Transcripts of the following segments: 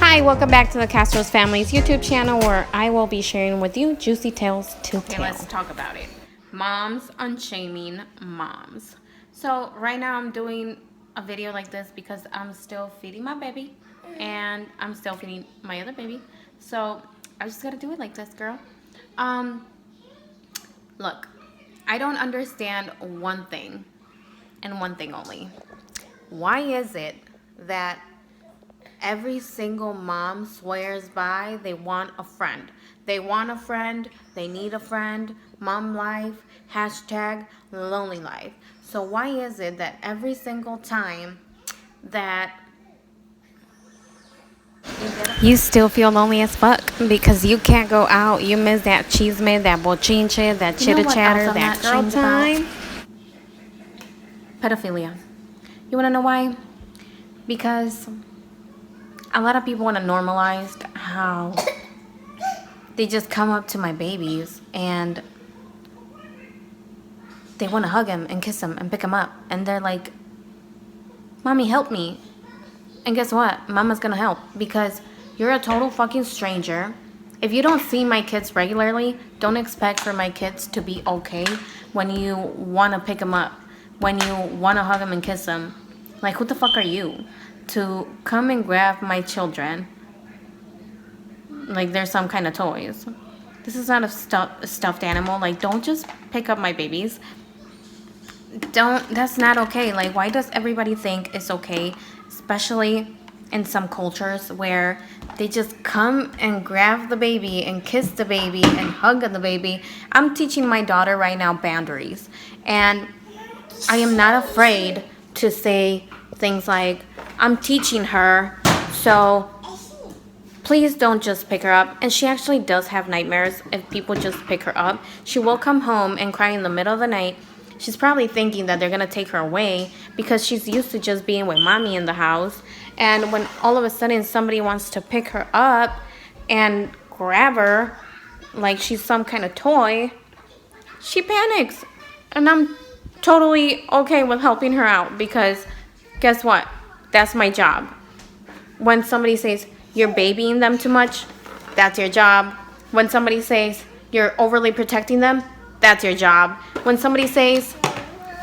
Hi, welcome back to the Castro's Family's YouTube channel where I will be sharing with you juicy tales to tell. Let's talk about it. Moms unshaming moms. So right now I'm doing a video like this because I'm still feeding my baby and I'm still feeding my other baby. So I just gotta do it like this, girl. Look, I don't understand one thing and one thing only. Why is it that every single mom swears by they want a friend? They want a friend, they need a friend, mom life, hashtag lonely life. So why is it that every single time that you still feel lonely as fuck because you can't go out, you miss that chisme, that bochinche, that chitter chatter, that girl time? Pedophilia. You wanna know why? Because a lot of people want to normalize how they just come up to my babies and they want to hug him and kiss him and pick him up. And they're like, Mommy, help me. And guess what? Mama's going to help because you're a total fucking stranger. If you don't see my kids regularly, don't expect for my kids to be okay when you want to pick them up, when you want to hug them and kiss them. Like, who the fuck are you to come and grab my children like they're some kind of toys? This is not a stuffed animal. Like, don't just pick up my babies. That's not okay. Like, why does everybody think it's okay, especially in some cultures where they just come and grab the baby and kiss the baby and hug the baby? I'm teaching my daughter right now boundaries, and I am not afraid to say things like, I'm teaching her, so please don't just pick her up. And she actually does have nightmares if people just pick her up. She will come home and cry in the middle of the night. She's probably thinking that they're going to take her away because she's used to just being with mommy in the house. And when all of a sudden somebody wants to pick her up and grab her like she's some kind of toy, she panics. And I'm totally okay with helping her out because guess what? That's my job. When somebody says you're babying them too much, that's your job. When somebody says you're overly protecting them, that's your job. When somebody says,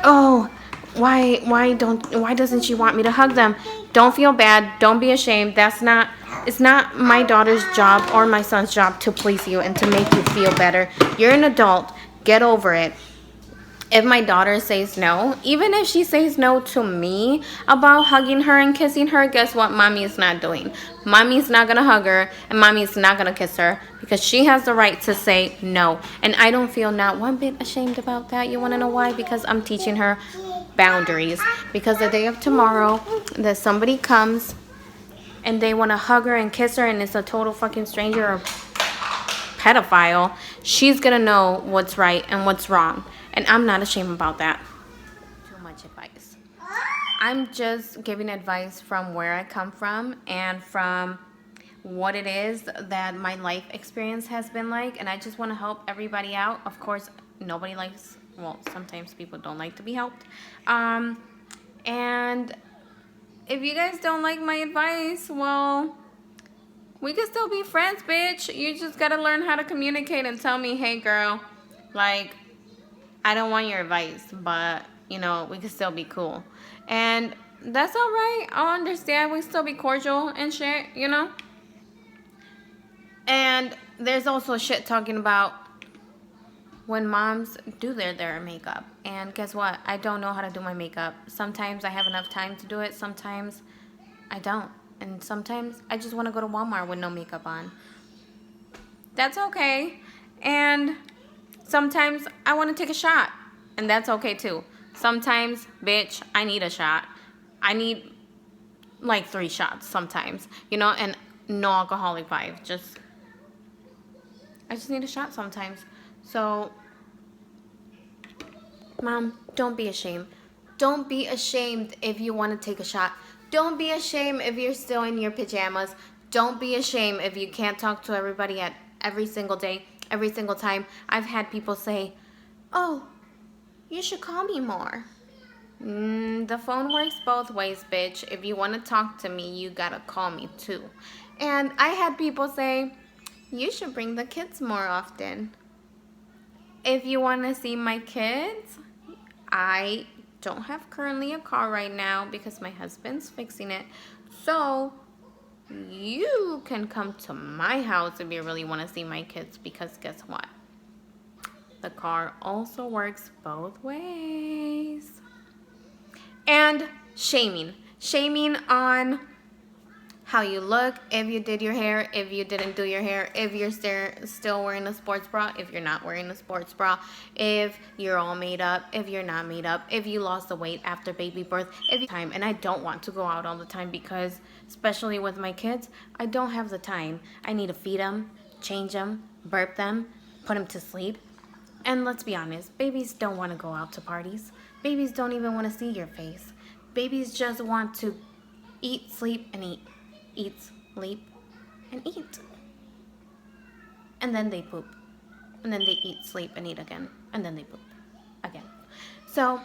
oh, why doesn't she want me to hug them? Don't feel bad. Don't be ashamed. It's not my daughter's job or my son's job to please you and to make you feel better. You're an adult. Get over it. If my daughter says no, even if she says no to me about hugging her and kissing her, guess what mommy is not doing? Mommy's not going to hug her and mommy's not going to kiss her because she has the right to say no. And I don't feel not one bit ashamed about that. You want to know why? Because I'm teaching her boundaries. Because the day of tomorrow that somebody comes and they want to hug her and kiss her and it's a total fucking stranger or pedophile, she's going to know what's right and what's wrong. And I'm not ashamed about that. Too much advice. I'm just giving advice from where I come from and from what it is that my life experience has been like. And I just want to help everybody out. Of course, nobody likes, well, sometimes people don't like to be helped. And if you guys don't like my advice, well, we can still be friends, bitch. You just got to learn how to communicate and tell me, hey, girl, like, I don't want your advice, but, you know, we can still be cool. And that's all right. I'll understand. We still be cordial and shit, you know? And there's also shit talking about when moms do their makeup. And guess what? I don't know how to do my makeup. Sometimes I have enough time to do it. Sometimes I don't. And sometimes I just want to go to Walmart with no makeup on. That's okay. And sometimes I want to take a shot, and that's okay too. Sometimes, bitch, I need a shot. I need like 3 shots sometimes, you know, and no alcoholic vibe. I just need a shot sometimes. So, Mom, don't be ashamed. Don't be ashamed if you want to take a shot. Don't be ashamed if you're still in your pajamas. Don't be ashamed if you can't talk to everybody at every single day. Every single time. I've had people say, oh, you should call me more. The phone works both ways, bitch. If you want to talk to me, you gotta call me too. And I had people say, you should bring the kids more often. If you want to see my kids, I don't have currently a car right now because my husband's fixing it. So you can come to my house if you really want to see my kids, because guess what? The car also works both ways. And shaming. Shaming on how you look, if you did your hair, if you didn't do your hair, if you're still wearing a sports bra, if you're not wearing a sports bra, if you're all made up, if you're not made up, if you lost the weight after baby birth, if you time. And I don't want to go out all the time because, especially with my kids, I don't have the time. I need to feed them, change them, burp them, put them to sleep. And let's be honest, babies don't want to go out to parties. Babies don't even want to see your face. Babies just want to eat, sleep, and eat. Eat, sleep, and eat. And then they poop. And then they eat, sleep, and eat again. And then they poop again. So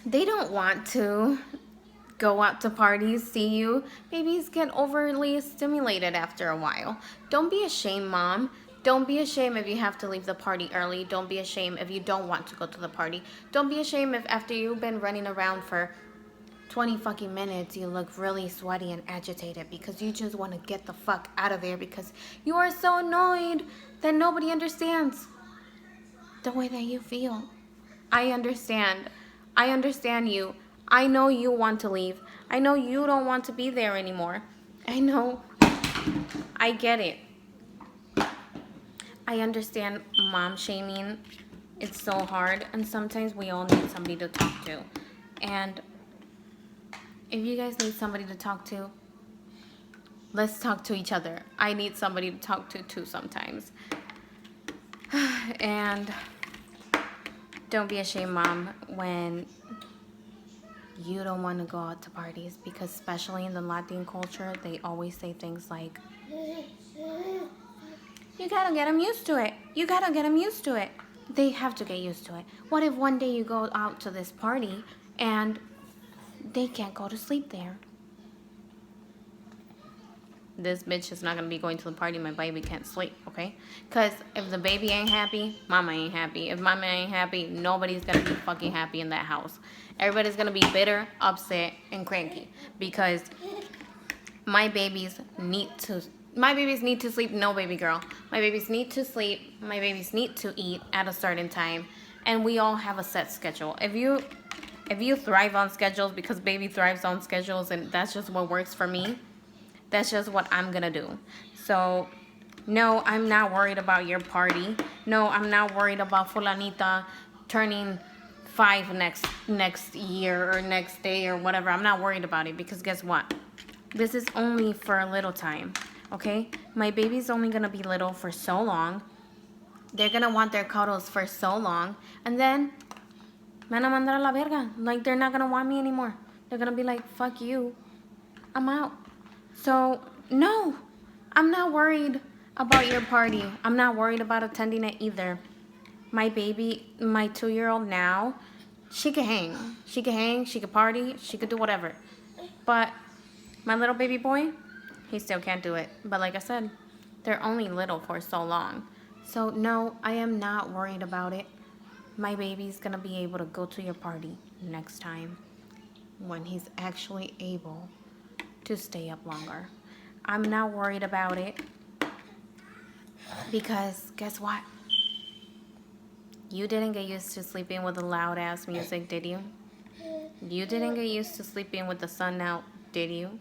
they don't want to go out to parties, see you. Babies get overly stimulated after a while. Don't be ashamed, mom. Don't be ashamed if you have to leave the party early. Don't be ashamed if you don't want to go to the party. Don't be ashamed if after you've been running around for 20 fucking minutes, you look really sweaty and agitated because you just want to get the fuck out of there because you are so annoyed that nobody understands the way that you feel. I understand. I understand you. I know you want to leave. I know you don't want to be there anymore. I know. I get it. I understand mom shaming. It's so hard, and sometimes we all need somebody to talk to. And if you guys need somebody to talk to, let's talk to each other. I need somebody to talk to too sometimes. And don't be ashamed, mom, when you don't want to go out to parties, because especially in the Latin culture, they always say things like, you gotta get them used to it. You gotta get them used to it. They have to get used to it. What if one day you go out to this party and they can't go to sleep there? This bitch is not gonna be going to the party. My baby can't sleep, okay? Because if the baby ain't happy, mama ain't happy. If mama ain't happy, nobody's gonna be fucking happy in that house. Everybody's gonna be bitter, upset, and cranky because my babies need to sleep. No, baby girl. My babies need to sleep. My babies need to eat at a certain time, and we all have a set schedule. If you thrive on schedules, because baby thrives on schedules, and that's just what works for me, that's just what I'm gonna do. So no, I'm not worried about your party. No, I'm not worried about fulanita turning 5 next year or next day or whatever. I'm not worried about it, because guess what? This is only for a little time, okay? My baby's only gonna be little for so long. They're gonna want their cuddles for so long, and then me van a mandar a la verga. Like, they're not gonna want me anymore. They're gonna be like, fuck you, I'm out. So no, I'm not worried about your party. I'm not worried about attending it either. My baby, my 2-year-old now, she could hang. She could party, she could do whatever. But my little baby boy, he still can't do it. But like I said, they're only little for so long. So no, I am not worried about it. My baby's gonna be able to go to your party next time when he's actually able to stay up longer. I'm not worried about it because guess what? You didn't get used to sleeping with the loud ass music, did you? You didn't get used to sleeping with the sun out, did you?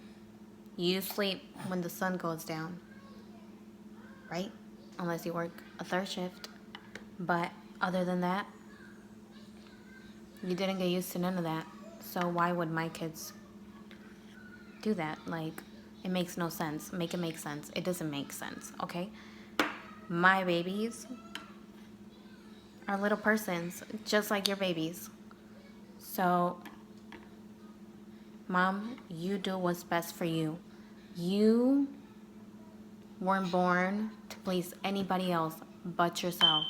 You sleep when the sun goes down, right? Unless you work a third shift. But other than that, you didn't get used to none of that. So why would my kids do that? Like, it makes no sense. Make it make sense. It doesn't make sense, okay? My babies are little persons, just like your babies. So, mom, you do what's best for you. You weren't born to please anybody else but yourself.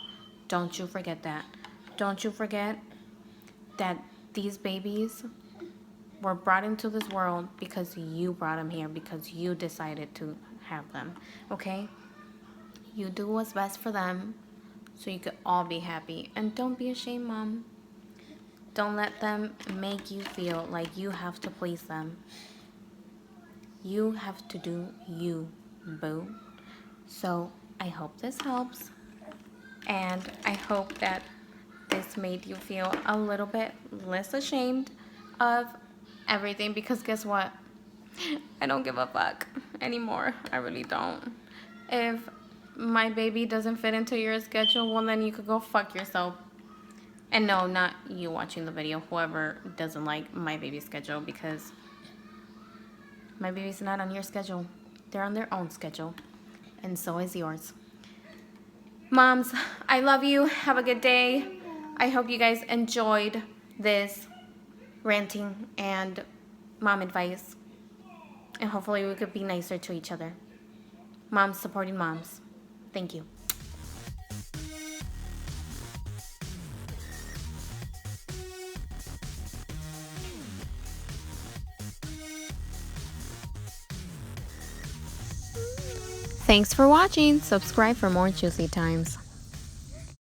Don't you forget that. Don't you forget that These babies were brought into this world because you brought them here, because you decided to have them, okay? You do what's best for them so you could all be happy. And don't be ashamed, Mom. Don't let them make you feel like you have to please them. You have to do you, boo. So I hope this helps. And I hope that this made you feel a little bit less ashamed of everything, because guess what? I don't give a fuck anymore. I really don't. If my baby doesn't fit into your schedule, well, then you could go fuck yourself. And no, not you watching the video, whoever doesn't like my baby's schedule, because my baby's not on your schedule. They're on their own schedule, and so is yours. Moms, I love you. Have a good day. I hope you guys enjoyed this ranting and mom advice. And hopefully we could be nicer to each other. Moms supporting moms. Thank you. Thanks for watching. Subscribe for more juicy times.